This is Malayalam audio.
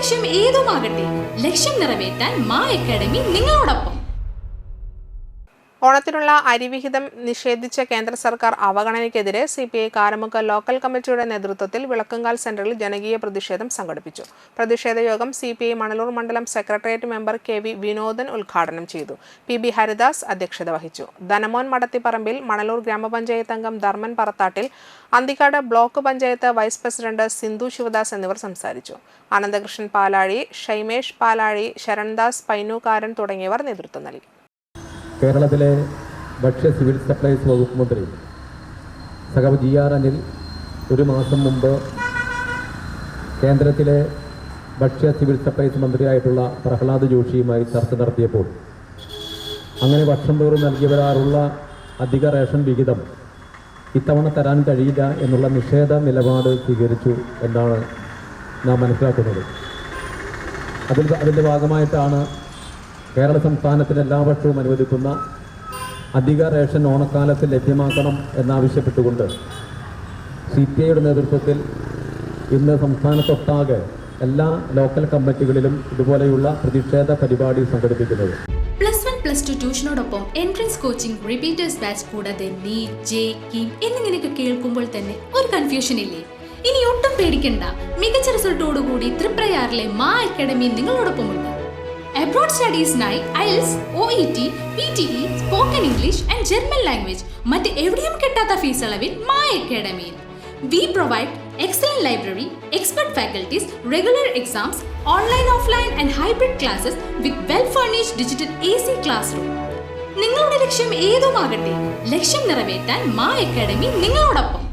ലക്ഷ്യം ഏതുമാകട്ടെ, ലക്ഷ്യം നിറവേറ്റാൻ മാ അക്കാഡമി നിങ്ങളോടൊപ്പം. ഓണത്തിനുള്ള അരിവിഹിതം നിഷേധിച്ച കേന്ദ്ര സർക്കാർ അവഗണനയ്ക്കെതിരെ CPI കാരമുക്ക് ലോക്കൽ കമ്മിറ്റിയുടെ നേതൃത്വത്തിൽ വിളക്കുംകാൽ സെന്ററിൽ ജനകീയ പ്രതിഷേധം സംഘടിപ്പിച്ചു. പ്രതിഷേധ യോഗം CPI മണലൂർ മണ്ഡലം സെക്രട്ടേറിയറ്റ് മെമ്പർ KV വിനോദൻ ഉദ്ഘാടനം ചെയ്തു. PB ഹരിദാസ് അധ്യക്ഷത വഹിച്ചു. ധനമോൻ മടത്തിപ്പറമ്പിൽ, മണലൂർ ഗ്രാമപഞ്ചായത്ത് അംഗം Dharman Parathattil, Anthikkad block panchayat vice president Sindhu Sivadas എന്നിവർ സംസാരിച്ചു. അനന്തകൃഷ്ണൻ പാലാഴി, ഷൈമേഷ് പാലാഴി, ശരൺദാസ് പൈനൂക്കാരൻ തുടങ്ങിയവർ നേതൃത്വം നൽകി. കേരളത്തിലെ ഭക്ഷ്യ സിവിൽ സപ്ലൈസ് വകുപ്പ് മന്ത്രി സഖാവ് GR അനിൽ ഒരു മാസം മുമ്പ് കേന്ദ്രത്തിലെ ഭക്ഷ്യ സിവിൽ സപ്ലൈസ് മന്ത്രിയായിട്ടുള്ള പ്രഹ്ലാദ് ജോഷിയുമായി ചർച്ച നടത്തിയപ്പോൾ അങ്ങനെ വർഷം തോറും നൽകി വരാറുള്ള അധിക റേഷൻ വിഹിതം ഇത്തവണ തരാൻ കഴിയില്ല എന്നുള്ള നിഷേധ നിലപാട് സ്വീകരിച്ചു എന്നാണ് നാം മനസ്സിലാക്കുന്നത്. അതിൻ്റെ ഭാഗമായിട്ടാണ് കേരള സംസ്ഥാനത്തിന് എല്ലാ വർഷവും അനുവദിക്കുന്ന അധിക റേഷൻ ഓണക്കാലത്ത് ലഭ്യമാക്കണം എന്നാവശ്യപ്പെട്ടുകൊണ്ട് CPIയുടെ നേതൃത്വത്തിൽ ഇന്ന് സംസ്ഥാനത്തൊട്ടാകെ എല്ലാ ലോക്കൽ കമ്മിറ്റികളിലും ഇതുപോലെയുള്ള പ്രതിഷേധ പരിപാടി സംഘടിപ്പിക്കുന്നത്. +1, +2 ട്യൂഷനോടൊപ്പം എൻട്രൻസ് കോച്ചിംഗ്, റിപ്പീറ്റേഴ്സ് ബാച്ച് കൂടാതെ നീറ്റ്, JEE എന്നിങ്ങനെയൊക്കെ കേൾക്കുമ്പോൾ തന്നെ ഒരു കൺഫ്യൂഷൻ ഇല്ലേ? ഇനി ഒട്ടും പേടിക്കണ്ട. മികച്ച റിസൾട്ടോടുകൂടി തൃപ്രയാറിലെ മാ അക്കാഡമി നിങ്ങളോടൊപ്പമുണ്ട്. Abroad സ്റ്റഡീസിനായി IELTS, OET, PTE, spoken English and German language മറ്റ് എവിടെയും കിട്ടാത്ത ഫീസ് അളവിൽ മാ അക്കാഡമിയിൽ. We provide excellent library, expert faculties, regular exams, online, offline and hybrid classes with well-furnished digital AC classroom. നിങ്ങളുടെ ലക്ഷ്യം ഏതുമാകട്ടെ, ലക്ഷ്യം നിറവേറ്റാൻ മാ അക്കാഡമി നിങ്ങളോടൊപ്പം.